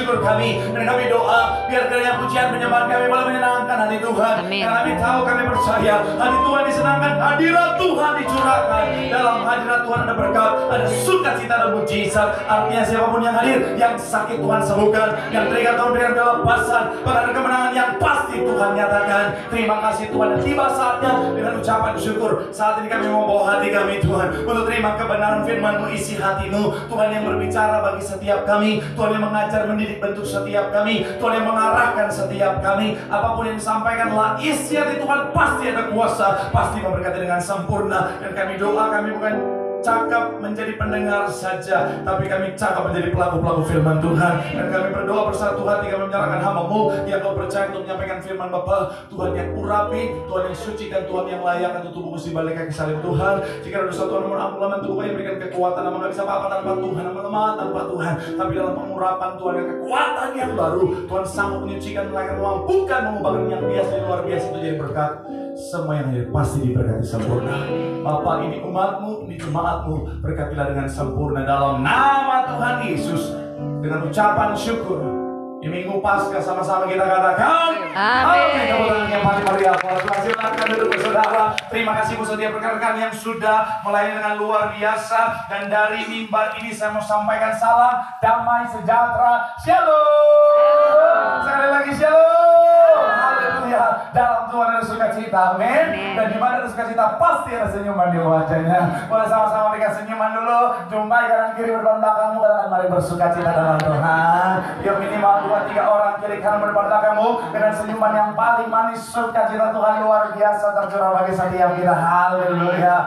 syukur kami. Dan kami doa biar kiranya pujian penyembahan kami boleh menyenangkan hati Tuhan. Dan kami tahu, kami percaya hati Tuhan disenangkan, hadirat Tuhan dicurahkan. Dalam hadirat Tuhan ada berkat, ada sukacita dan mujizat. Artinya siapapun yang hadir, yang sakit Tuhan sembuhkan, yang terikat Tuhan berikan kelepasan, bahkan kemenangan yang pasti Tuhan nyatakan. Terima kasih Tuhan, dan tiba saatnya dengan ucapan syukur. Saat ini kami membawa hati kami Tuhan untuk terima kebenaran firman-Mu, isi hati-Mu Tuhan yang berbicara bagi setiap kami, Tuhan yang mengajar, mendidik, bentuk setiap kami, Tuhan yang mengarahkan setiap kami. Apapun yang disampaikanlah isi hati Tuhan pasti ada kuasa, pasti memberkati dengan sempurna. Dan kami doa, kami bukan cakap menjadi pendengar saja, tapi kami cakap menjadi pelaku-pelaku firman Tuhan. Dan kami berdoa bersatu hati, kami menyerahkan hamba-Mu yang Kau percaya untuk menyampaikan firman Bapa. Tuhan yang urapi, Tuhan yang suci, dan Tuhan yang layak untuk tubuh di balik kaki salib Tuhan. Jika ada dosa Tuhan mohon ampun, tubuh yang berikan kekuatan. Nama nggak bisa apa-apa tanpa Tuhan, nama lemah tanpa Tuhan. Tapi dalam pengurapan Tuhan yang kekuatan yang baru, Tuhan sanggup menyucikan, melainkan memampukan, mengubahkan yang biasa dan luar biasa itu jadi berkat. Semua yang hadir pasti diberkati sempurna. Bapa, ini umat-Mu, ini jemaat-Mu, berkatilah dengan sempurna dalam nama Tuhan Yesus. Dengan ucapan syukur di minggu Paskah sama-sama kita katakan amin. Kemuliaan yang paling meriah. Tuhan silakan duduk saudara. Terima kasih buat setiap rekan-rekan yang sudah melayani dengan luar biasa. Dan dari mimbar ini saya mau sampaikan salam damai sejahtera. Shalom. Sekali lagi shalom. Haleluya. Dalam Tuhan ada sukacita, amin. Dan di mana ada sukacita pasti ada senyuman di wajahnya. Boleh sama-sama berikan senyuman dulu. Jumpai kanan kiri berdepan belakangmu, katakan mari bersukacita dalam Tuhan. Yuk minimal 2-3 orang kiri kanan berdepan belakangmu dengan senyuman yang paling manis. Sukacita Tuhan luar biasa tercurah bagi setiap kita. Haleluya.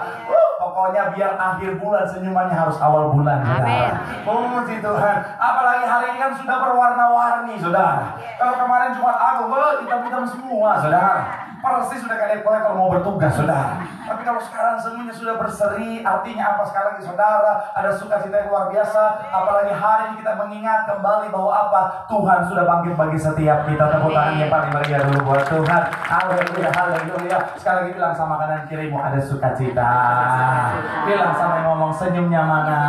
Pokoknya biar akhir bulan senyumannya harus awal bulan. Amin. Puji Tuhan. Apalagi hari ini kan sudah berwarna-warni, saudara. Kalau kemarin Jumat Agung, hitam-hitam semua, saudara. Persis sudah kayak kolektor mau bertugas, saudara. Tapi kalau sekarang semuanya sudah berseri, artinya apa sekali lagi, saudara? Ada sukacita yang luar biasa. Apalagi hari ini kita mengingat kembali bahwa apa? Tuhan sudah bangkit bagi setiap kita. Tepuk tangan yang paling meriah dulu buat Tuhan. Haleluya, haleluya. Sekali lagi bilang sama kanan kirimu, ada sukacita. Bilang sama yang ngomong, senyumnya mana?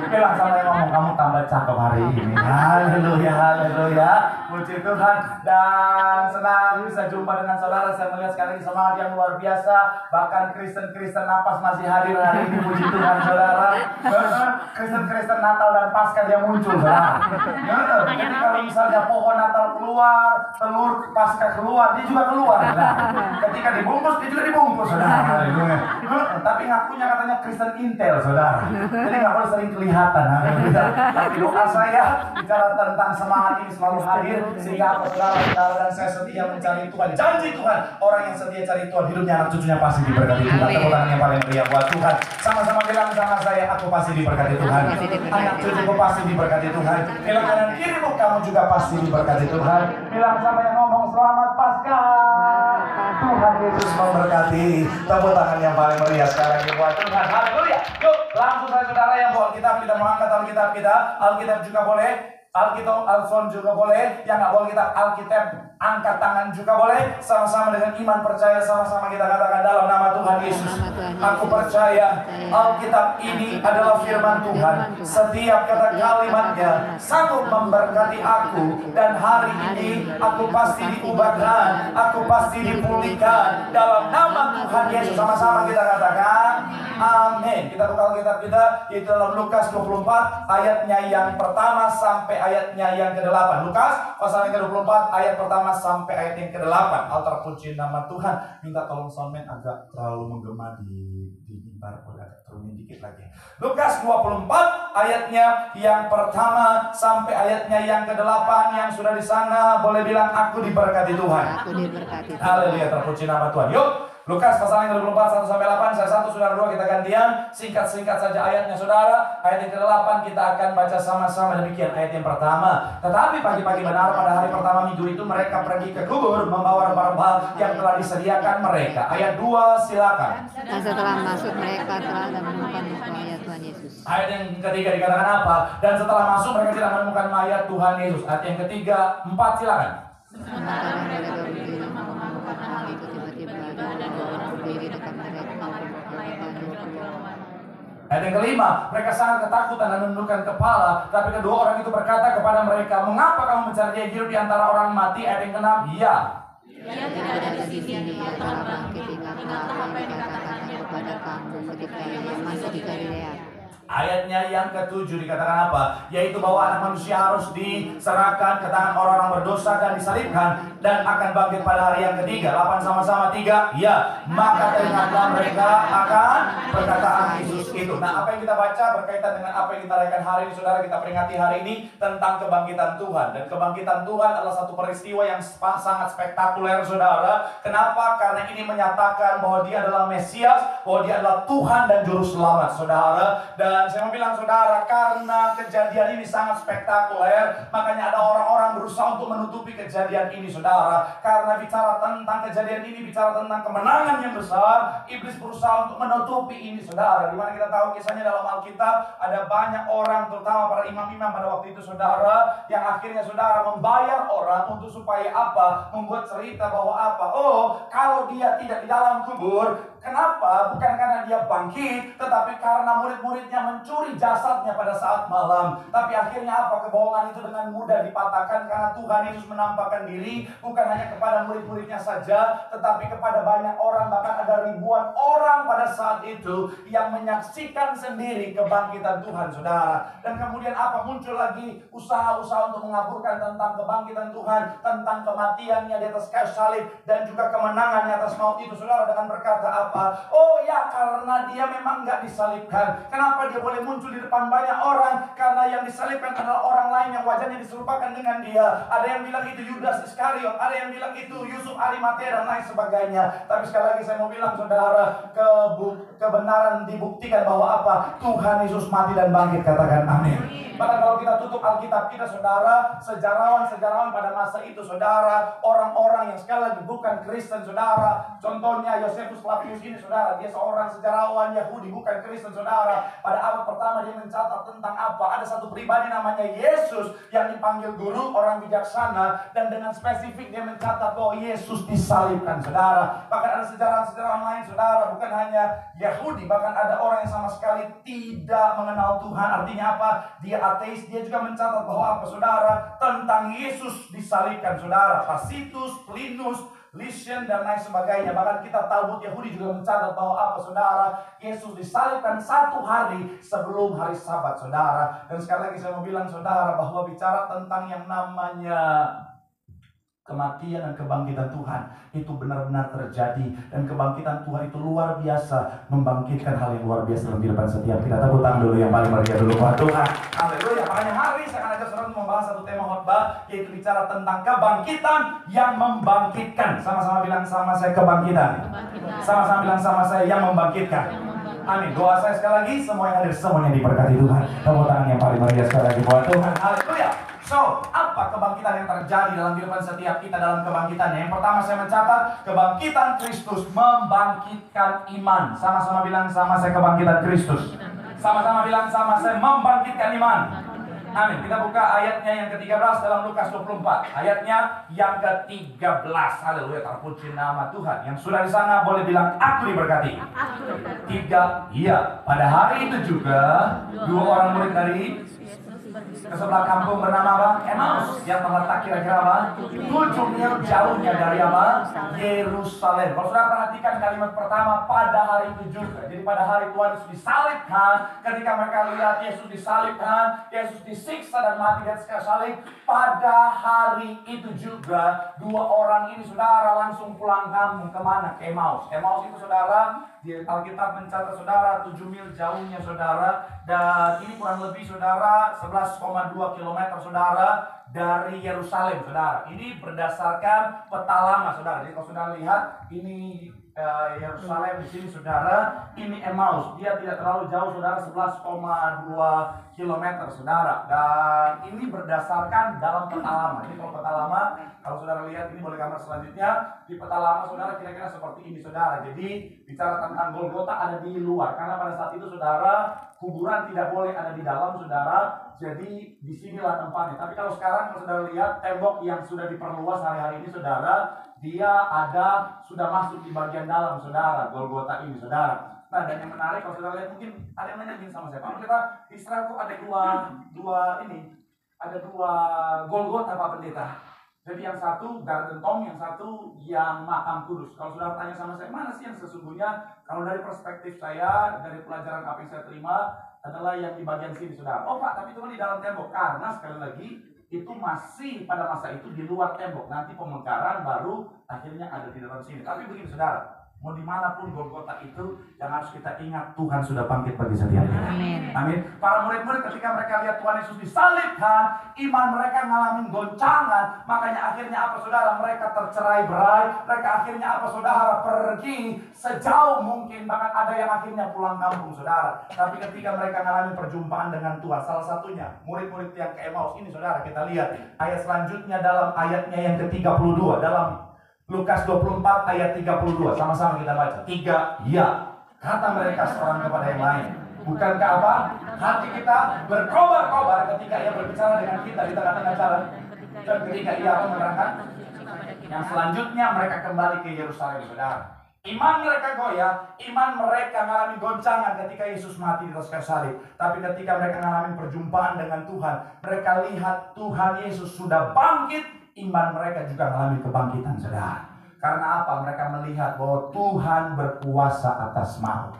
Bilang sama yang ngomong, kamu tambah cakep hari ini. Haleluya, haleluya. Puji Tuhan. Dan senang bisa jumpa dengan saudara. Saya melihat sekali lagi semangat yang luar biasa. Bahkan Kristen-Kristen napas masih hadir hari ini. Puji Tuhan, saudara. Kristen-Kristen Natal dan Paskah yang muncul, saudara. Jadi kalau misalnya pohon Natal keluar, telur Paskah keluar, dia juga keluar, saudara. Ketika dibungkus, dia juga dibungkus, saudara. Tapi ngakunya katanya Kristen Intel, saudara. Jadi nggak boleh sering kelihatan. Tapi doa saya bicara tentang semangat ini selalu hadir, sehingga apa, saudara dan saya setia mencari Tuhan. Janji Tuhan, orang yang setia cari Tuhan, hidupnya anak cucunya pasti diberkati Tuhan. Tepuk tangan yang paling meriah buat Tuhan. Sama-sama bilang sama saya, aku pasti diberkati Tuhan. Anak cucuku pasti diberkati Tuhan. Bilang kanan kirimu, kamu juga pasti diberkati Tuhan. Bilang sama yang ngomong, selamat Paskah. Tuhan Yesus memberkati. Tepuk tangan yang paling meriah sekarang buat Tuhan. Haleluya. Yuk, langsung saya saudara yang bawa Alkitab, kita mengangkat Alkitab kita. Alkitab juga boleh. Alkitab, Alfon juga boleh. Yang nggak boleh kita Alkitab, angkat tangan juga boleh. Sama-sama dengan iman percaya, sama-sama kita katakan dalam nama Tuhan Yesus. Aku percaya Alkitab ini adalah firman Tuhan. Setiap kata kalimatnya sanggup memberkati aku. Dan hari ini aku pasti diubahkan, aku pasti dipulihkan dalam nama Tuhan Yesus. Sama-sama kita katakan amin. Kita buka Alkitab kita itu dalam Lukas 24 ayatnya yang pertama sampai ayatnya yang ke-8. Lukas pasal yang ke-24 ayat pertama sampai ayat yang ke-8. Altar puji nama Tuhan. Minta tolong soundman agak terlalu menggema di mimbar, agak turunin dikit lagi. Lukas 24 ayatnya yang pertama sampai ayatnya yang ke-8. Yang sudah di sana boleh bilang aku diberkati Tuhan. Aku diberkati. Haleluya, terpuji nama Tuhan. Yuk, Lukas pasal yang ke-24 1 sampai 8. Saya 1, saudara 2, kita gantian. Singkat-singkat saja ayatnya, saudara. Ayat yang ke-8 kita akan baca sama-sama. Demikian ayat yang pertama. Tetapi pagi-pagi benar pada hari pertama minggu itu mereka pergi ke kubur membawa rempah-rempah yang telah disediakan mereka. Ayat 2 silakan. Dan setelah masuk mereka telah menemukan mayat Tuhan Yesus. Ayat yang ketiga dikatakan apa? Dan setelah masuk mereka tidak menemukan mayat Tuhan Yesus. Ayat yang ketiga 4 silakan. Sementara mereka berdiri menemukan hal itu, tiba-tiba ada dua orang berdiri dekat mereka. Ayat yang kelima, mereka sangat ketakutan dan menundukkan kepala. Tapi kedua orang itu berkata kepada mereka, mengapa kamu mencari dia hidup di antara orang mati? Ayat yang keenam, iya. Dia tidak ada di sini, dia telah bangkit. Ingatlah apa yang dikatakannya kepada kamu ketika ia masih di Galilea. Ayatnya yang ketujuh dikatakan apa? Yaitu bahwa anak manusia harus diserahkan ke tangan orang-orang berdosa dan disalibkan dan akan bangkit pada hari yang ketiga. 8 sama-sama 3. Ya, maka teringatlah mereka akan perkataan Yesus itu. Nah, apa yang kita baca berkaitan dengan apa yang kita rayakan hari ini, saudara, kita peringati hari ini tentang kebangkitan Tuhan. Dan kebangkitan Tuhan adalah satu peristiwa yang sangat spektakuler, saudara. Kenapa? Karena ini menyatakan bahwa dia adalah Mesias, bahwa dia adalah Tuhan dan Juru Selamat, saudara. Dan saya mau bilang, saudara, karena kejadian ini sangat spektakuler, makanya ada orang-orang berusaha untuk menutupi kejadian ini, saudara. Karena bicara tentang kejadian ini, bicara tentang kemenangan yang besar, iblis berusaha untuk menutupi ini, saudara. Dimana kita tahu kisahnya dalam Alkitab, ada banyak orang, terutama para imam-imam pada waktu itu, saudara, yang akhirnya, saudara, membayar orang untuk supaya apa? Membuat cerita bahwa apa? Oh, kalau dia tidak di dalam kubur, kenapa? Bukan karena dia bangkit, tetapi karena murid-muridnya mencuri jasadnya pada saat malam. Tapi akhirnya apa? Kebohongan itu dengan mudah dipatahkan karena Tuhan Yesus menampakkan diri bukan hanya kepada murid-muridnya saja, tetapi kepada banyak orang. Bahkan ada ribuan orang pada saat itu yang menyaksikan sendiri kebangkitan Tuhan, saudara. Dan kemudian apa? Muncul lagi usaha-usaha untuk mengaburkan tentang kebangkitan Tuhan, tentang kematiannya di atas kayu salib, dan juga kemenangannya atas maut itu, saudara, dengan berkata apa? Oh ya, karena dia memang nggak disalibkan. Kenapa dia boleh muncul di depan banyak orang? Karena yang disalibkan adalah orang lain yang wajahnya diserupakan dengan dia. Ada yang bilang itu Yudas Iskariot, ada yang bilang itu Yusuf Arimatea dan lain sebagainya. Tapi sekali lagi saya mau bilang, saudara, kebenaran dibuktikan bahwa apa? Tuhan Yesus mati dan bangkit. Katakan amin. Maka kalau kita tutup Alkitab kita, saudara, sejarawan-sejarawan pada masa itu, saudara, orang-orang yang sekali lagi bukan Kristen, saudara. Contohnya Josephus Flavius ini, saudara, dia seorang sejarawan Yahudi, bukan Kristen, saudara. Pada abad pertama dia mencatat tentang apa? Ada satu pribadi namanya Yesus yang dipanggil guru, orang bijaksana, dan dengan spesifik dia mencatat bahwa Yesus disalibkan, saudara. Bahkan ada sejarawan-sejarawan lain, saudara, bukan hanya Yahudi, bahkan ada orang yang sama sekali tidak mengenal Tuhan. Artinya apa? Dia ateis. Dia juga mencatat bahwa apa, saudara? Tentang Yesus disalibkan, saudara. Tacitus, Plinus, Lysian dan lain sebagainya. Bahkan kitab Talmud Yahudi juga mencatat bahwa apa, saudara? Yesus disalibkan 1 hari sebelum hari Sabat, saudara. Dan sekali lagi saya mau bilang, saudara, bahwa bicara tentang yang namanya kematian dan kebangkitan Tuhan itu benar-benar terjadi. Dan kebangkitan Tuhan itu luar biasa, membangkitkan hal yang luar biasa dalam kehidupan setiap kita. Tepuk tangan dulu yang paling meriah dulu buat Tuhan. Haleluya. Makanya hari saya akan ajak saudara membahas satu tema khotbah, yaitu bicara tentang kebangkitan yang membangkitkan. Sama-sama bilang sama saya, kebangkitan. Sama-sama bilang sama saya, yang membangkitkan. Amin. Doa saya sekali lagi, semua yang hadir semuanya diberkati Tuhan. Tepuk tangan yang paling meriah sekali lagi buat Tuhan. Haleluya. So, apa kebangkitan yang terjadi dalam kehidupan setiap kita dalam kebangkitannya? Yang pertama saya mencatat, kebangkitan Kristus membangkitkan iman. Sama-sama bilang sama saya, kebangkitan Kristus. Sama-sama bilang sama saya, membangkitkan iman. Amin. Kita buka ayatnya yang ke-13 dalam Lukas 24. Ayatnya yang ke-13. Haleluya, terpuji nama Tuhan. Yang sudah di sana boleh bilang, aku diberkati. 3, iya. Pada hari itu juga 2 orang murid dari ke sebelah kampung bernama apa? Emmaus, yang terletak kira-kira apa? 7 mil jauhnya dari apa? Yerusalem. Kalau sudah perhatikan kalimat pertama, pada hari itu juga. Jadi pada hari Tuhan Yesus disalibkan, ketika mereka lihat Yesus disalibkan, Yesus disiksa dan mati di atas kayu salib, pada hari itu juga 2 orang ini, saudara, langsung pulang kampung. Kemana? Ke Emmaus. Emmaus itu, saudara, di Alkitab mencatat, saudara, 7 mil jauhnya, saudara. Dan ini kurang lebih, saudara, 11,2 km, saudara, dari Yerusalem, saudara. Ini berdasarkan peta lama, saudara. Jadi kalau saudara lihat, ini Yerusalem di sini, saudara. Ini Emmaus. Dia tidak terlalu jauh, saudara, 11,2 km, saudara. Dan ini berdasarkan dalam peta lama. Jadi kalau peta lama, kalau saudara lihat, ini boleh gambar selanjutnya. Di peta lama, saudara, kira-kira seperti ini, saudara. Jadi bicara tentang Golgota ada di luar. Karena pada saat itu, saudara, kuburan tidak boleh ada di dalam, saudara. Jadi disinilah tempatnya. Tapi kalau sekarang, kalau saudara lihat tembok yang sudah diperluas hari-hari ini, saudara, dia ada sudah masuk di bagian dalam, saudara, Golgota ini, saudara. Nah, dan yang menarik kalau saudara lihat, mungkin ada yang nanya gini sama saya, Pak Pendeta, di Israel tuh ada dua Golgota Pak Pendeta. Jadi yang satu Garden Tomb, yang satu yang Makam Kudus. Kalau saudara tanya sama saya, mana sih yang sesungguhnya? Kalau dari perspektif saya, dari pelajaran apa yang saya terima, adalah yang di bagian sini, saudara. Oh Pak, tapi itu kan di dalam tembok. Karena sekali lagi, itu masih pada masa itu di luar tembok. Nanti pemekaran baru akhirnya ada di dalam sini. Tapi begini saudara, mau dimanapun Golgota itu, yang harus kita ingat, Tuhan sudah bangkit bagi setiap kita. Amin. Amin. Para murid-murid ketika mereka lihat Tuhan Yesus disalibkan, iman mereka ngalamin goncangan. Makanya akhirnya apa saudara? Mereka tercerai-berai. Mereka akhirnya apa saudara? Pergi sejauh mungkin. Bahkan ada yang akhirnya pulang kampung saudara. Tapi ketika mereka ngalamin perjumpaan dengan Tuhan, salah satunya murid-murid yang ke Emmaus ini saudara, kita lihat ayat selanjutnya dalam ayatnya yang ke-32 dalam Lukas 24 ayat 32. Sama-sama kita baca. 3, ya. Kata mereka seorang kepada yang lain. Bukankah apa? Hati kita berkobar-kobar ketika ia berbicara dengan kita di tengah-tengah jalan. Dan ketika ia menerangkan. Yang selanjutnya mereka kembali ke Yerusalem, saudara. Iman mereka goyah, iman mereka mengalami goncangan ketika Yesus mati di atas kayu salib. Tapi ketika mereka mengalami perjumpaan dengan Tuhan, mereka lihat Tuhan Yesus sudah bangkit. Iman mereka juga mengalami kebangkitan, saudara. Karena apa? Mereka melihat bahwa Tuhan berkuasa atas maut.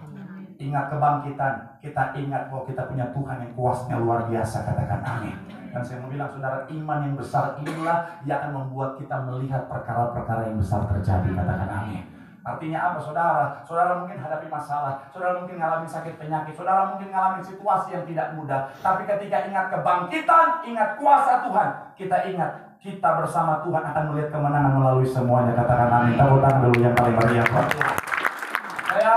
Ingat kebangkitan, kita ingat bahwa kita punya Tuhan yang kuasanya luar biasa, katakan amin. Dan saya mau bilang saudara, iman yang besar inilah yang akan membuat kita melihat perkara-perkara yang besar terjadi, katakan amin. Artinya apa saudara? Saudara mungkin hadapi masalah, saudara mungkin mengalami sakit penyakit, saudara mungkin mengalami situasi yang tidak mudah. Tapi ketika ingat kebangkitan, ingat kuasa Tuhan, kita ingat kita bersama Tuhan akan melihat kemenangan melalui semuanya, katakan amin. Tepuk tangan dulu yang paling meriah. Saya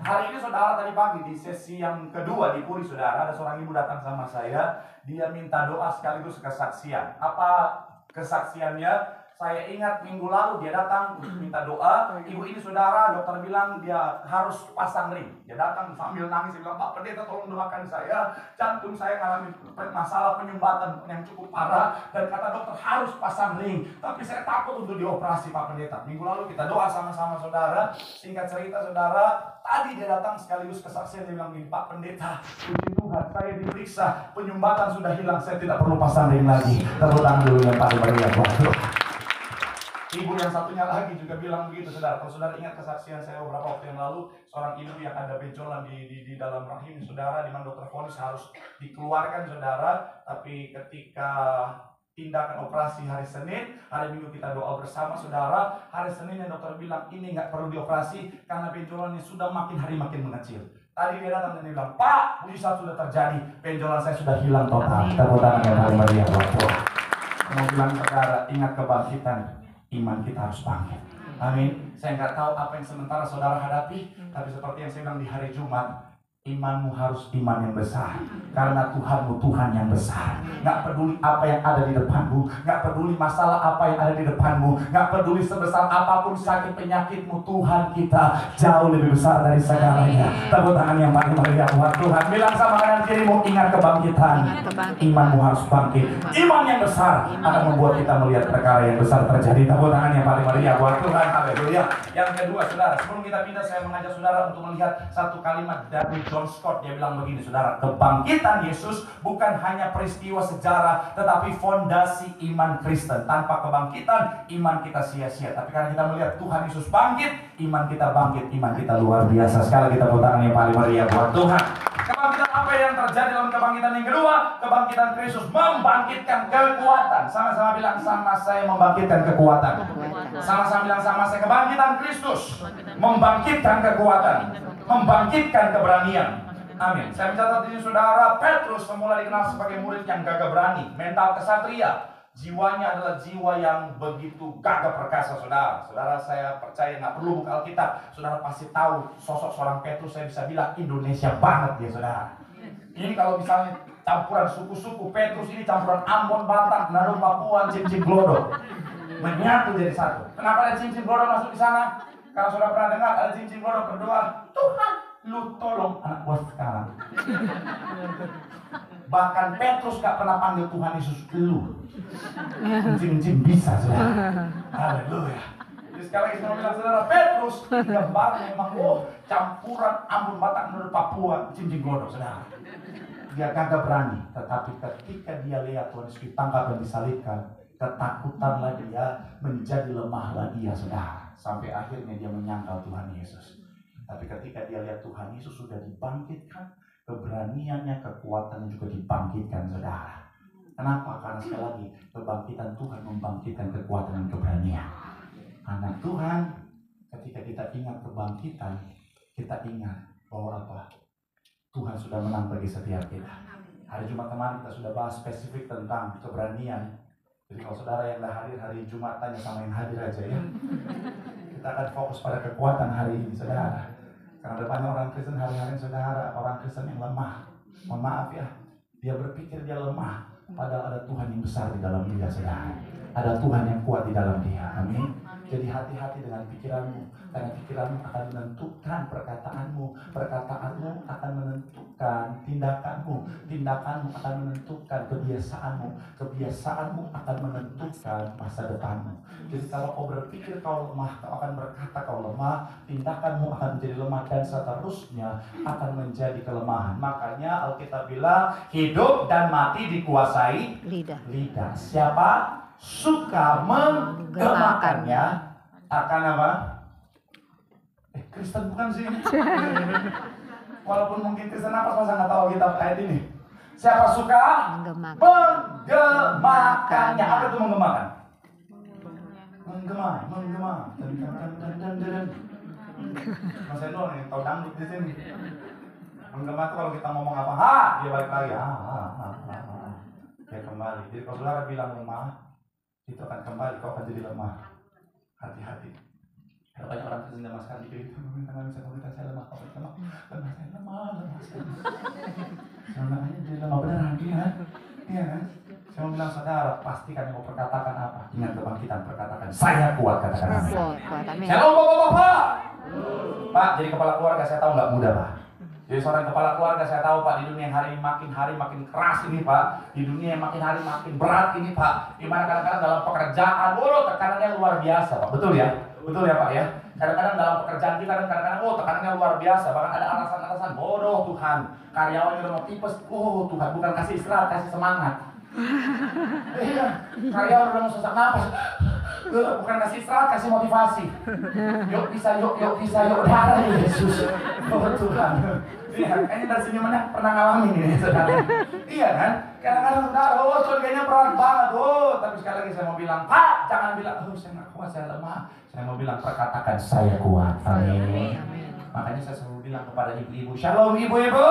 hari ini saudara tadi pagi di sesi yang kedua di Puri saudara, ada seorang ibu datang sama saya, dia minta doa sekaligus kesaksian. Apa kesaksiannya? Saya ingat minggu lalu dia datang minta doa. Ibu ini saudara, dokter bilang dia harus pasang ring. Dia datang sambil nangis, dia bilang, Pak Pendeta tolong doakan saya. Jantung saya mengalami masalah penyumbatan yang cukup parah. Dan kata dokter harus pasang ring. Tapi saya takut untuk dioperasi Pak Pendeta. Minggu lalu kita doa sama-sama saudara. Singkat cerita saudara, tadi dia datang sekaligus kesaksian. Dia bilang gini, Pak Pendeta, puji Tuhan saya diperiksa, penyumbatan sudah hilang, saya tidak perlu pasang ring lagi. Tepuk tangan dulu yang paling meriah. Ibu yang satunya lagi juga bilang begitu saudara. Kalau saudara ingat kesaksian saya beberapa waktu yang lalu, seorang ibu yang ada benjolan di dalam rahim saudara, di mana dokter vonis harus dikeluarkan saudara. Tapi ketika tindakan operasi hari Senin, hari Minggu kita doa bersama saudara. Hari Senin yang dokter bilang ini nggak perlu dioperasi karena benjolannya sudah makin hari makin mengecil. Tadi dia datang dan dia bilang, Pak, mujizat sudah terjadi, benjolan saya sudah hilang total. Tepuk tangan yang paling meriah. Mau bilang saudara, ingat kebangkitan. Iman kita harus bangkit. Amin. Saya nggak tahu apa yang sementara saudara hadapi, tapi seperti yang saya bilang di hari Jumat, imanmu harus iman yang besar. Karena Tuhanmu Tuhan yang besar. Nggak peduli apa yang ada di depanmu, nggak peduli masalah apa yang ada di depanmu, nggak peduli sebesar apapun sakit penyakitmu, Tuhan kita jauh lebih besar dari segalanya. Tepuk tangan yang paling meriah buat Tuhan. Bilang sama kanan kirimu, ingat kebangkitan. Imanmu harus bangkit. Iman yang besar akan membuat kita melihat perkara yang besar terjadi. Tepuk tangan yang paling meriah buat Tuhan. Haleluya. Yang kedua saudara, sebelum kita pindah, saya mengajak saudara untuk melihat satu kalimat dari John Scott. Dia bilang begini saudara, kebangkitan Yesus bukan hanya peristiwa sejarah, tetapi fondasi iman Kristen. Tanpa kebangkitan, iman kita sia-sia. Tapi karena kita melihat Tuhan Yesus bangkit, iman kita bangkit, iman kita luar biasa. Sekali kita tangan yang paling meriah buat Tuhan. Kebangkitan apa yang terjadi dalam kebangkitan yang kedua? Kebangkitan Kristus membangkitkan kekuatan. Sama-sama bilang sama saya, membangkitkan kekuatan. Sama-sama bilang sama saya, kebangkitan Kristus membangkitkan kekuatan, membangkitkan keberanian. Amin. Saya mencatat ini saudara, Petrus semula dikenal sebagai murid yang gagah berani, mental kesatria. Jiwanya adalah jiwa yang begitu gagah perkasa saudara. Saudara saya percaya nggak perlu buka Alkitab, saudara pasti tahu sosok seorang Petrus. Saya bisa bilang Indonesia banget ya saudara. Ini kalau misalnya campuran suku-suku, Petrus ini campuran Ambon, Batak, Nado, Papua, Cincin Glodo, menyatu jadi satu. Kenapa ada Cincin Glodo masuk di sana? Karena sudah pernah dengar ada Cincin Glodo berdoa, Tuhan, lu tolong anak gua sekarang. Bahkan Petrus gak pernah panggil Tuhan Yesus lu. Cincin bisa saudara. Haleluya. Jadi sekali lagi saya mau bilang saudara, Petrus gambar memang campuran Ambon, Batak, Nur, Papua, cincin godok saudara. Dia kagak berani, tetapi ketika dia lihat Tuhan Yesus ditangkap dan disalibkan, ketakutanlah dia, menjadi lemahlah dia saudara. Sampai akhirnya dia menyangkal Tuhan Yesus. Tapi ketika dia lihat Tuhan Yesus sudah dibangkitkan, keberaniannya, kekuatannya juga dibangkitkan saudara. Kenapa? Karena sekali lagi kebangkitan Tuhan membangkitkan kekuatan dan keberanian. Anak Tuhan, ketika kita ingat kebangkitan, kita ingat bahwa apa? Tuhan sudah menang bagi setiap kita. Hari Jumat kemarin kita sudah bahas spesifik tentang keberanian. Jadi kalau saudara yang dah hadir hari Jumat, tanya sama yang hadir aja ya. Kita akan fokus pada kekuatan hari ini saudara. Karena ada banyak orang Kristen hari-hari saudara, orang Kristen yang lemah. Mohon maaf ya, dia berpikir dia lemah. Padahal ada Tuhan yang besar di dalam dia saudara. Ada Tuhan yang kuat di dalam dia. Amin. Jadi hati-hati dengan pikiranmu, karena pikiranmu akan menentukan perkataanmu, perkataanmu akan menentukan tindakanmu, tindakanmu akan menentukan kebiasaanmu, kebiasaanmu akan menentukan masa depanmu. Jadi kalau kau berpikir kau lemah, kau akan berkata kau lemah, tindakanmu akan menjadi lemah dan seterusnya akan menjadi kelemahan. Makanya Alkitab bilang hidup dan mati dikuasai lidah. Siapa suka menggemakannya akan apa? Kristen bukan sih? Walaupun mungkin Kristen apa masa nggak tahu kita ayat ini. Siapa suka menggemakannya? Apa itu menggemakan? Menggema. Mas Endo yang tahu dangdut di sini. Menggema itu kalau kita ngomong apa, dia balik lagi, dia kembali. Jadi kalau saudara bilang lemah, itu akan kembali, kau akan jadi lemah. Hati-hati. Ada banyak orang Kristen zaman sekarang dikit itu meminta saya lemah, kau lemah, saya lemah. Sebenarnya jadi lemah beneran, iya kan? Saya mau bilang saudara, pastikan yang mau perkatakan apa. Ingat kebangkitan, perkatakan saya kuat, katakan amin. Shalom bapak-bapak. Pak, jadi kepala keluarga saya tahu nggak mudah Pak. Jadi seorang kepala keluarga saya tahu Pak, di dunia yang hari makin keras ini Pak, di dunia yang makin hari makin berat ini Pak, dimana kadang-kadang dalam pekerjaan, tekanannya luar biasa Pak, betul ya Pak ya. Kadang-kadang dalam pekerjaan kita kadang-kadang tekanannya luar biasa, bahkan ada alasan-alasan bodoh Tuhan, karyawannya udah mau tipes, Tuhan bukan kasih istirahat, kasih semangat. Iya, karyawan udah mau sesak napas, bukan kasih istirahat, kasih motivasi. Yuk bisa, yuk darah Yesus. Tuhan. Iya, ini dari senyumannya pernah ngalamin ini saudara. Iya kan? Kadang-kadang saudara, surganya berat banget, tapi sekali lagi saya mau bilang, Pak, jangan bilang, saya nggak kuat, saya lemah. Saya mau bilang, perkatakan saya kuat. Amin. Makanya saya selalu bilang kepada ibu-ibu, shalom ibu-ibu.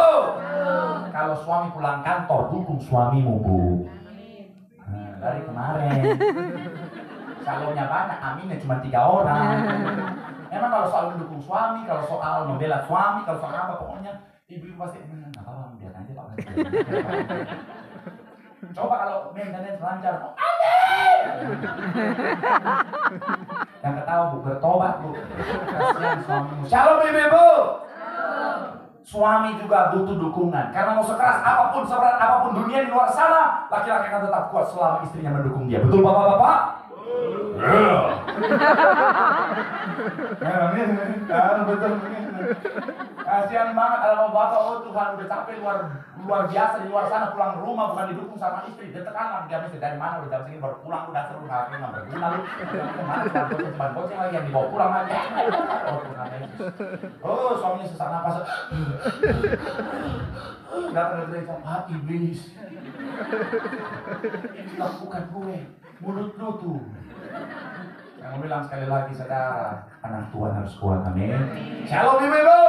Kalau suami pulang kantor, dukung suamimu Bu. Dari kemarin. Shalomnya banyak, aminnya cuma 3 orang. Emang kalau soal mendukung suami, kalau soal membela suami, kalau soal apa, pokoknya ibu-ibu pasti, nggak apa-apa, biar aja Pak. Coba kalau maintenance lancar, yang ketawa Bu, bertobat Bu. Kasihan suamimu. Shalom ibu-ibu. Suami juga butuh dukungan. Karena mau sekeras apapun, seberat apapun dunia di luar sana, laki-laki akan tetap kuat selama istrinya mendukung dia. Betul bapak-bapak? Betul. Kasihan banget ada bapak, Tuhan udah capek luar biasa di luar sana, pulang rumah bukan didukung sama istri, dia tekan dia mesti dari mana udah jam segini baru pulang, udah seru nggak berguna lu, cuma goceng lagi yang dibawa pulang aja. Tuhan Yesus. Suaminya sesak napas. Datang ke gereja, iblis. Lakukan gue, mulut lu tuh. Yang mau bilang sekali lagi saudara, anak Tuhan harus kuat, amin. Shalom ibu-ibu.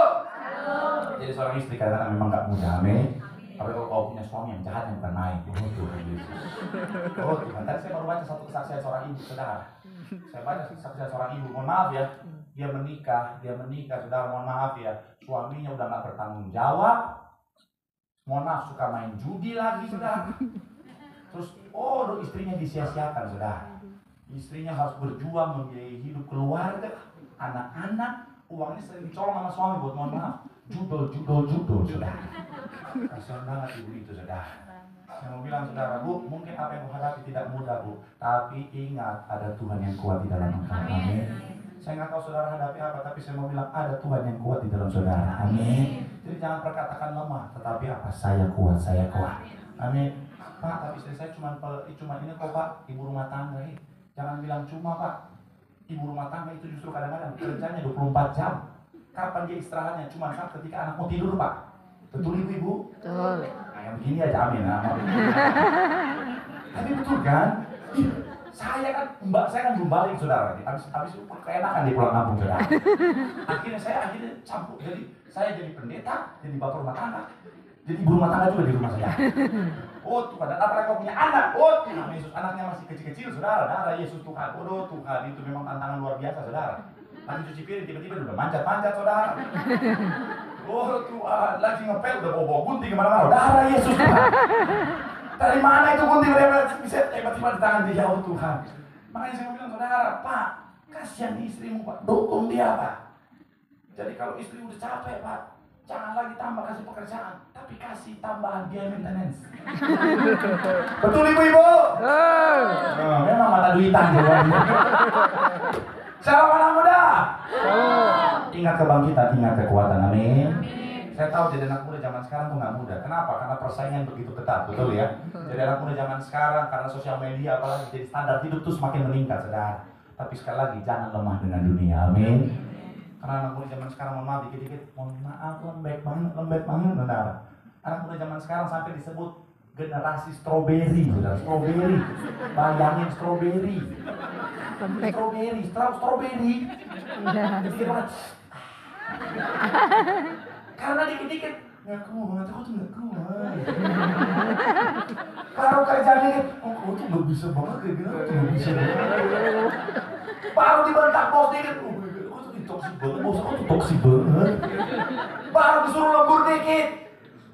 Jadi seorang istri kadang-kadang memang gak mudah, amin. Tapi kalau kau punya suami yang jahat yang bukan main, Tuhan Yesus. Tuhan, tadi saya baru baca satu kesaksian seorang ibu, saudara. Saya baca kesaksian seorang ibu, mohon maaf ya. Dia menikah, saudara, mohon maaf ya. Suaminya udah gak bertanggung jawab. Mohon maaf, suka main judi lagi, saudara. Terus, istrinya disia-siakan, saudara. Istrinya harus berjuang membiayai hidup keluarga, anak-anak, uangnya sering dicolong sama suami buat mohon maaf. Judul, saudara. Kasihan banget ibu itu, saudara. Saya mau bilang, saudara, Bu, mungkin apa yang menghadapi tidak mudah, Bu. Tapi ingat, ada Tuhan yang kuat di dalam engkau. Amin. Saya nggak tahu saudara hadapi apa, tapi saya mau bilang ada Tuhan yang kuat di dalam saudara. Amin. Jadi jangan perkatakan lemah, tetapi apa? Saya kuat, saya kuat. Amin. Pak, tapi istri saya cuma ini kok Pak, ibu rumah tangga. Jangan bilang cuma Pak. Ibu rumah tangga itu justru kadang-kadang kerjanya 24 jam. Kapan dia istirahatnya? Cuma saat ketika anak mau tidur Pak. Betul ibu? Betul. Nah, yang begini aja amin. Tapi betul kan? Saya kan belum balik saudara. Habis itu keenakan di pulang kampung saudara. Akhirnya saya campur. Jadi saya jadi pendeta, jadi bapak rumah tangga. Jadi ibu rumah tangga juga di rumah saya. Oh Tuhan, dan apalagi kau punya anak. Oh Tuhan Yesus, anaknya masih kecil-kecil saudara. Darah Yesus Tuhan. Oh Tuhan, itu memang tantangan luar biasa saudara. Lagi cuci piring, tiba-tiba udah manjat-manjat saudara. Oh Tuhan, lagi ngepel udah bawa gunting kemana-mana. Darah Yesus Tuhan. Dari mana itu gunting bisa tiba-tiba di tangan dia, oh Tuhan. Makanya saya bilang saudara, Pak, kasihan istrimu Pak, dukung dia Pak. Jadi kalau istri udah capek Pak, jangan lagi tambah kasih pekerjaan, tapi kasih tambahan biaya maintenance. Betul ibu-ibu? Memang mata duitan juga. Shalom anak muda. Ingat kebangkitan, ingat kekuatan, amin. Saya tahu jadi anak muda zaman sekarang tuh nggak mudah. Kenapa? Karena persaingan begitu ketat, betul ya. Jadi anak muda zaman sekarang karena sosial media apalagi jadi standar hidup tuh semakin meningkat, saudara. Tapi sekali lagi jangan lemah dengan dunia, amin. Karena anak muda zaman sekarang mohon maaf dikit-dikit, mohon maaf lembek banget, saudara. Anak muda zaman sekarang sampai disebut generasi stroberi, saudara. Stroberi, bayangin stroberi. Stroberi. Dikit banget. Karena dikit-dikit nggak kuat, aku tuh nggak kuat. Baru kerja dikit, aku tuh nggak bisa banget kayak gini, aku tuh nggak bisa banget. Baru dibentak bos dikit, aku tuh toksik banget, bos aku tuh toksik banget. Baru disuruh lembur dikit,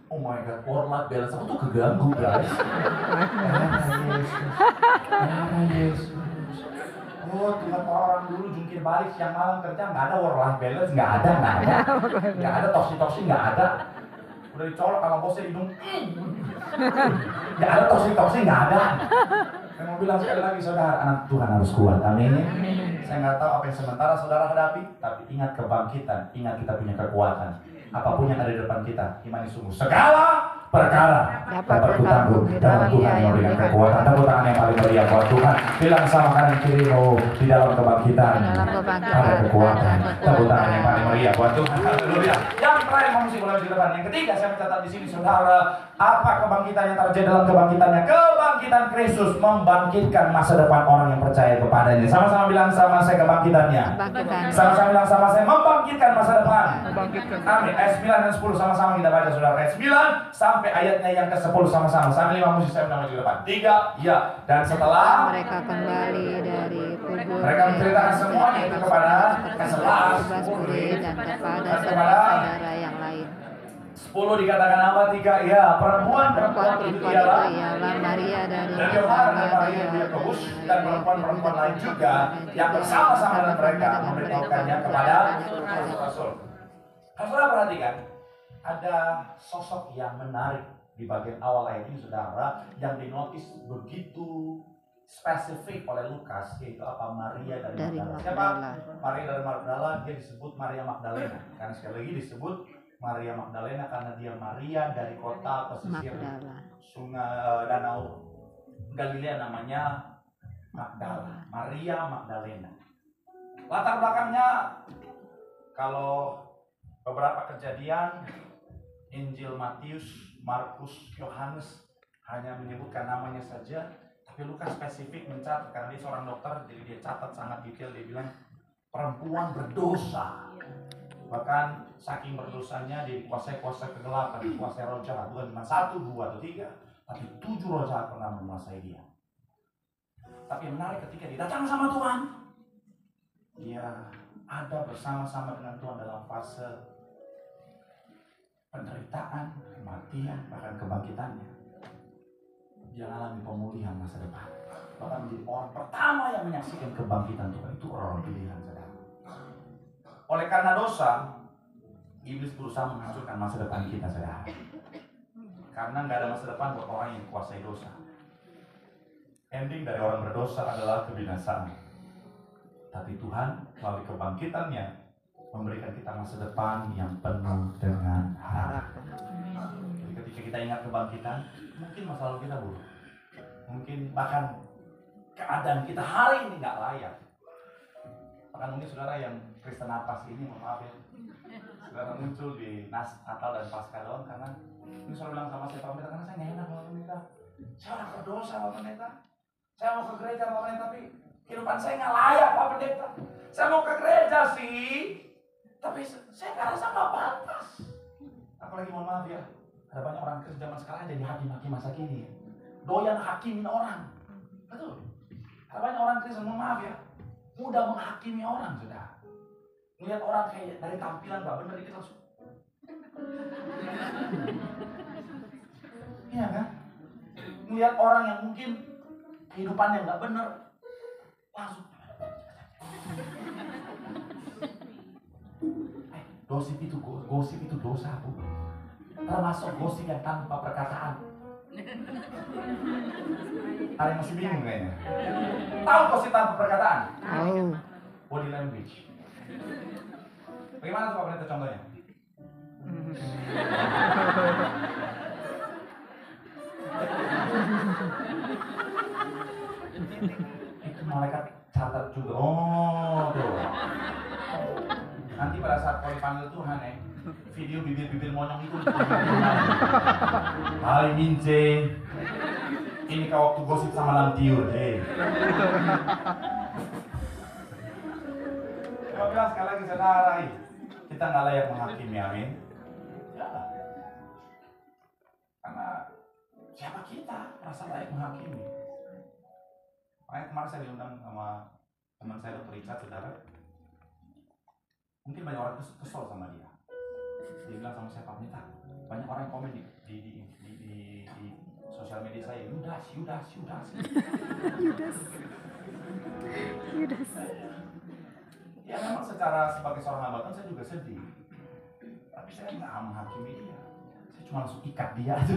oh my god, work-life balance aku tuh keganggu guys. Yesus. Oh Tuhan, orang dulu jungkir balik siang malam kerja nggak ada work-life balance, nggak ada toksik nggak ada. Udah dicolok sama bosnya hidung, nggak ada toksik nggak ada. Saya mau bilang sekali lagi saudara, anak Tuhan harus kuat, amin. Saya nggak tahu apa yang sementara saudara hadapi, tapi ingat kebangkitan, ingat kita punya kekuatan. Apapun yang ada di depan kita, imani sungguh segala perkara dapat kutanggung dalam Tuhan yang memberikan kekuatan. Tepuk tangan yang paling meriah buat Tuhan. Bilang sama kanan kirimu, di dalam kebangkitan ada kekuatan. Tepuk tangan yang paling meriah buat Tuhan. Haleluya. Yang terakhir mengusik mulai di depan. Yang ketiga saya mencatat di sini saudara, apa kebangkitan yang terjadi dalam kebangkitannya? Kebangkitan Kristus membangkitkan masa depan orang yang percaya kepadanya. Sama-sama bilang sama saya kebangkitannya. Sama-sama bilang sama saya membangkitkan masa depan. Amin. Ayat 9 dan 10 sama-sama kita baca saudara. Ayat 9 sampai ayatnya yang ke-10 sama-sama. Sampai 5 musik saya menambah di depan. 3, ya. Dan setelah mereka kembali dari kubur, mereka menceritakan semuanya itu kepada ke-11 dan kepada saudara yang lain. 10 dikatakan apa? 3, ya. Perempuan itu ialah Maria dari Yohana dan Maria dari Yakobus dan perempuan-perempuan lain juga yang bersama-sama dengan mereka memberitahukannya kepada rasul-rasul. Saudara perhatikan, ada sosok yang menarik di bagian awal ayat ini saudara, yang dinotis begitu spesifik oleh Lukas, yaitu apa? Maria dari Magdala. Siapa? Maria dari Magdala, dia disebut Maria Magdalena. Karena sekali lagi disebut Maria Magdalena karena dia Maria dari kota pesisir sungai Danau Galilea, namanya Magdala. Maria Magdalena. Latar belakangnya, kalau beberapa kejadian Injil Matius, Markus, Yohanes hanya menyebutkan namanya saja, tapi Lukas spesifik mencatat karena dia seorang dokter, jadi dia catat sangat detail. Dia bilang perempuan berdosa, bahkan saking berdosanya dia dikuasai kuasa kegelapan, dikuasai roh jahat, bukan cuma 1, 2, atau 3, tapi 7 roh jahat pernah menguasai dia. Tapi yang menarik ketika dia datang sama Tuhan, dia ada bersama-sama dengan Tuhan dalam fase penderitaan, kematian, bahkan kebangkitannya. Dia alami pemulihan masa depan. Bahkan menjadi orang pertama yang menyaksikan kebangkitan Tuhan. Itu orang pilihan saudara. Oleh karena dosa, iblis berusaha menghancurkan masa depan kita saudara. Karena nggak ada masa depan buat orang yang kuasai dosa. Ending dari orang berdosa adalah kebinasaan. Tapi Tuhan melalui kebangkitannya memberikan kita masa depan yang penuh dengan harapan. Jadi ketika kita ingat kebangkitan, mungkin masa lalu kita buruk, mungkin bahkan keadaan kita hari ini nggak layak. Bahkan mungkin saudara yang Kristen napas ini, maaf ya, saudara muncul di Natal dan Paskah doang karena ini saudara bilang sama saya, Pak Pendeta, karena saya nggak enak Pak Pendeta, saya orang berdosa Pak Pendeta, saya mau ke gereja Pak Pendeta, tapi kehidupan saya nggak layak Pak Pendeta. Saya mau ke gereja sih, tapi saya nggak rasa nggak pantas. Apalagi mohon maaf ya, ada banyak orang Kristen zaman sekarang jadi hakim-hakim masa kini, doyan hakimin orang. Betul. Ada banyak orang Kristen, mohon maaf ya, mudah menghakimi orang sudah. Melihat orang kayak dari tampilan nggak benar itu langsung. Iya kan? Melihat orang yang mungkin kehidupannya nggak benar, langsung. Gosip itu dosa, Bu. Termasuk gosip yang tanpa perkataan. Ada yang masih bingung kayaknya. Tahu gosip tanpa perkataan? Tahu. Body language. Bagaimana tuh Pak Pendeta contohnya? Itu malaikat catat juga. Oh, tuh. Nanti pada saat kau dipanggil Tuhan video bibir-bibir monyong itu. Hai Mince, ini kau waktu gosip sama Lamtiur, Kau bilang sekali lagi saudara, kita nggak layak menghakimi, amin. Ya, karena siapa kita merasa layak menghakimi? Makanya kemarin saya diundang sama teman saya Dr. Richard, saudara. Mungkin banyak orang kesel sama dia. Dia bilang sama saya, Pak Pendeta, banyak orang yang komen di sosial media saya, Yudas. Ya memang sebagai seorang hamba Tuhan saya juga sedih. Tapi saya nggak menghakimi dia. Saya cuma langsung ikat dia aja.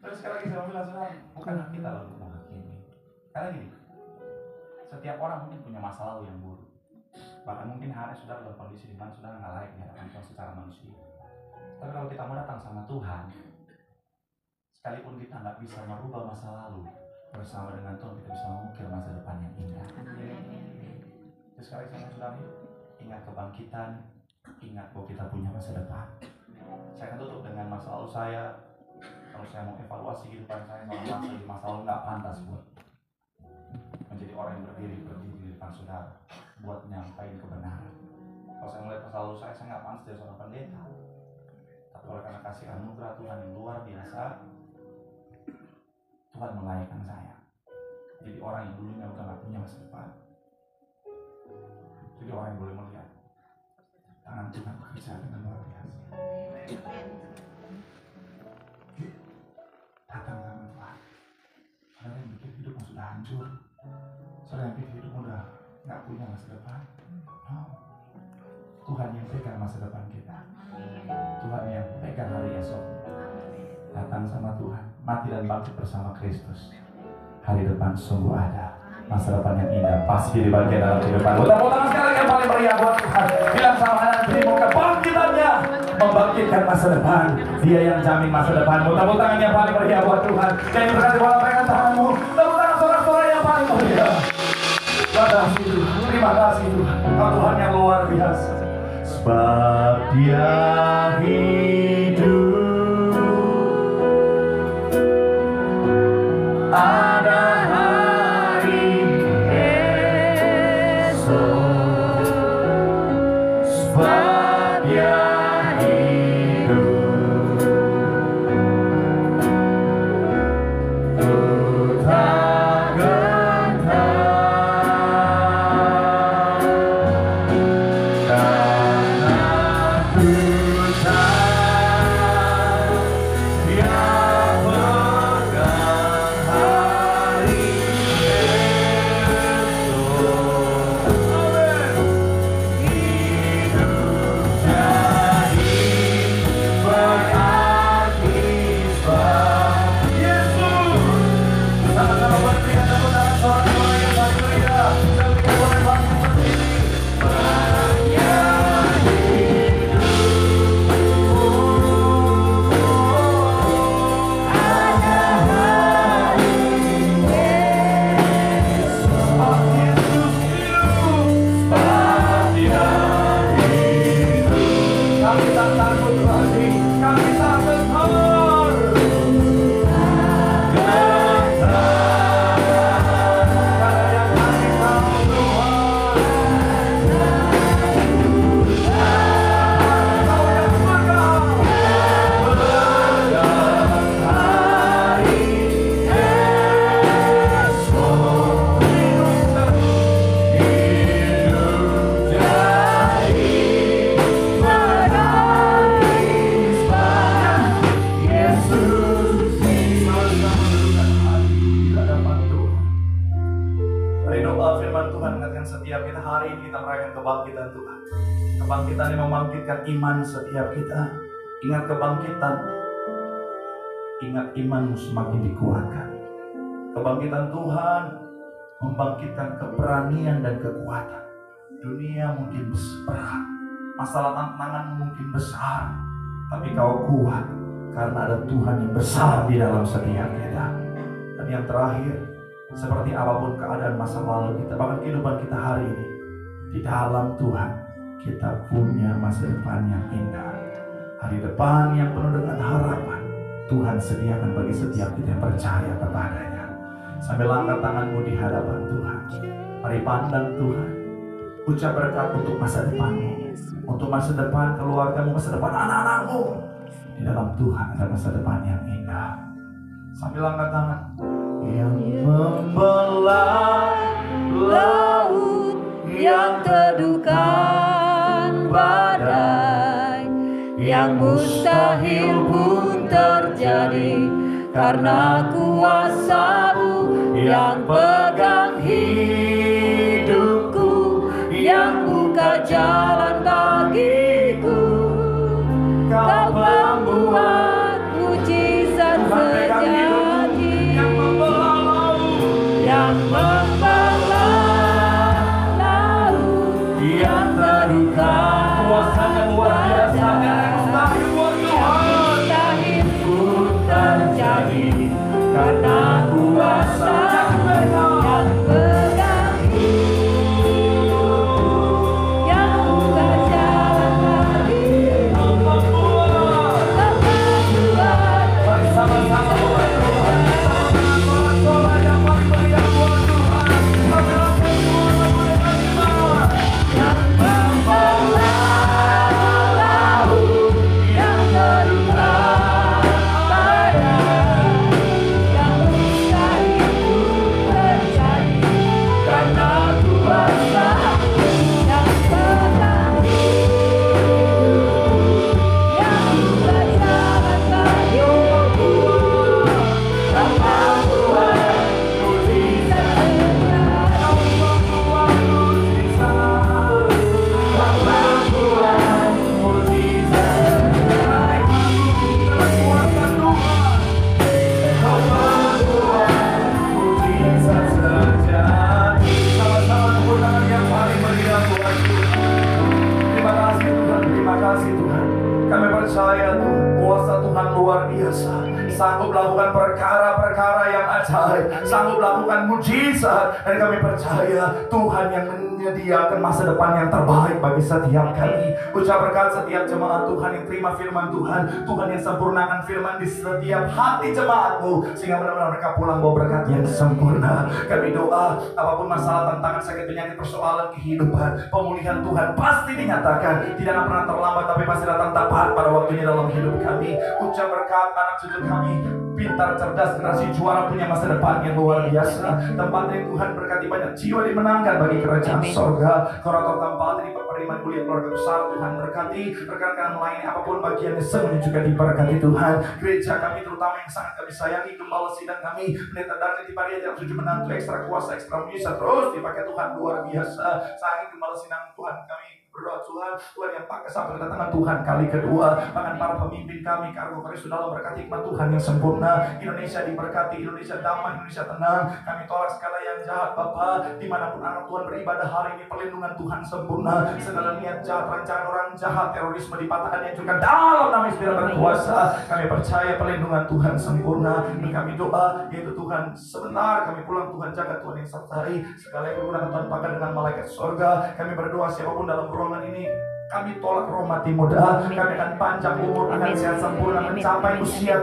Terus sekali lagi saya bilang, saudara, bukan hak kita loh untuk menghakimi. Karena gini, setiap orang mungkin punya masa lalu yang buruk. Bahkan mungkin hari saudara dalam kondisi di mana saudara nggak layak dihadapkan Tuhan secara manusia. Tapi kalau kita mau datang sama Tuhan, sekalipun kita nggak bisa merubah masa lalu, bersama dengan Tuhan kita bisa mengukir masa depan yang indah. Terus sekali sama saudara, ingat kebangkitan, ingat bahwa kita punya masa depan. Saya akan tutup dengan masa lalu saya. Kalau saya mau evaluasi kehidupan saya, kalau masa lalu nggak pantas buat menjadi orang yang berdiri di depan saudara, buat menyampaikan kebenaran. Kalau saya melihat masa lalu saya nggak pantas jadi seorang pendeta. Tapi oleh karena kasih anugerah Tuhan yang luar biasa, Tuhan melayakkan saya jadi orang yang dulunya udah nggak punya masa depan. Jadi orang yang boleh melihat tangan Tuhan bekerja dengan luar biasa. Datang sama Tuhan. Saudara yang pikir hidupmu sudah hancur, saudara yang pikir hidupmu udah nggak punya masa depan. No. Tuhan yang pegang masa depan kita. Tuhan yang pegang hari esok. Datang sama Tuhan, mati dan bangkit bersama Kristus. Hari depan sungguh ada. Masa depan yang indah pasti di bagian dalam kehidupan. Tepuk tangan sekali lagi yang paling meriah buat Tuhan. Bilang sama anak dirimu, kebangkitannya membangkitkan masa depan. Dia yang jamin masa depan. Tepuk tangan yang paling meriah buat Tuhan. Yang berkati bola pegang tanganmu. Tepuk tangan sorak-sorai yang paling meriah. Terima kasih Tuhan. Terima kasih Tuhan. Tuhan yang luar biasa. Sebab Dia hidup. Ada hari esok, sebab Dia hidup. Ku tak gentar, karena ku tak firman Tuhan mengatakan setiap kita hari ini kita merayakan kebangkitan Tuhan. Kebangkitan yang membangkitkan iman setiap kita. Ingat kebangkitan, ingat imanmu semakin dikuatkan. Kebangkitan Tuhan membangkitkan keberanian dan kekuatan. Dunia mungkin berat, masalah tantangan mungkin besar, tapi kau kuat karena ada Tuhan yang besar di dalam setiap kita. Dan yang terakhir, seperti apapun keadaan masa lalu kita, bahkan kehidupan kita hari ini, di dalam Tuhan kita punya masa depan yang indah. Hari depan yang penuh dengan harapan Tuhan sediakan bagi setiap kita yang percaya kepadanya. Sambil angkat tanganmu di hadapan Tuhan, mari pandang Tuhan. Ucap berkat untuk masa depanmu, untuk masa depan keluargamu, masa depan anak-anakmu. Di dalam Tuhan ada masa depan yang indah. Sambil angkat tangan. Yang membelah laut, yang teduhkan badai, yang mustahil pun terjadi karena kuasa-Mu yang pegang hidupku, yang buka jalan bagiku. Kau membuat mujizat sejati, yang membelah laut, yang teduhkan kuasanya luar biasa, yang mustahil buat Tuhan. mustahil pun terjadi karena kuasa yang pegang yang buka jalan bagiku. Mari sama-sama buat Tuhan. Sorak yang paling meriah buat Tuhan. Kami lakukan semua dengan iman. Yang membelah laut, yang teduhkan badai, yang mustahil pun terjadi karena kuasa yang pegang yang buka jalan bagiku. Kau membuat mujizat sejati, kau membuat mujizat sejati. Sama-sama tepuk tangan yang paling meriah buat Tuhan. Terima kasih Tuhan, terima kasih Tuhan. Kami percaya Tuhan, kuasa Tuhan luar biasa. Sanggup melakukan perkara-perkara yang ajaib, sanggup melakukan mujizat. Dan kami percaya Tuhan yang menyediakan masa depan yang terbaik bagi setiap kami. Ucap berkat setiap jemaat Tuhan yang terima firman Tuhan, Tuhan yang sempurnakan firman di setiap hati jemaat-Mu, sehingga benar-benar mereka pulang bawa berkat yang sempurna. Kami doa, apapun masalah, tantangan, sakit, penyakit, persoalan kehidupan, pemulihan Tuhan pasti dinyatakan. Tidak akan pernah terlambat, tapi pasti datang tepat pada waktunya dalam hidup kami. Ucap berkat anak cucu kami, pintar, cerdas, generasi juara, punya masa depan yang luar biasa. Tempat yang Tuhan berkati banyak jiwa dimenangkan bagi kerajaan sorga. Korator tempat ini penerimaan kuliah keluarga besar Tuhan berkati. Rekan-rekan melayani apapun bagiannya semuanya juga diberkati Tuhan. Gereja kami terutama yang sangat kami sayangi, gembala sidang kami, pendeta Darni Tiparia yang suci menantu ekstra kuasa, ekstra mujizat terus dipakai Tuhan luar biasa. Sayangi gembala sidang Tuhan kami. Berdoa Tuhan yang pakai sampai kedatangan Tuhan kali kedua. Bahkan para pemimpin kami, kargo Kristus dalam berkati hikmat Tuhan yang sempurna. Indonesia diberkati, Indonesia damai, Indonesia tenang. Kami tolak segala yang jahat Bapa. Dimanapun anak Tuhan beribadah hari ini, perlindungan Tuhan sempurna. Segala niat jahat, rancangan orang jahat, terorisme dipatahkan yang juga dalam nama Spirit berkuasa. Kami percaya perlindungan Tuhan sempurna. Dan kami doa, yaitu Tuhan sebentar kami pulang, Tuhan jaga, Tuhan yang sertai. Segala yang berguna Tuhan pakai dengan malaikat surga. Kami berdoa siapapun dalam ruangan ini, kami tolak roh mati muda. Kami akan panjang umur, akan sehat sempurna, mencapai usia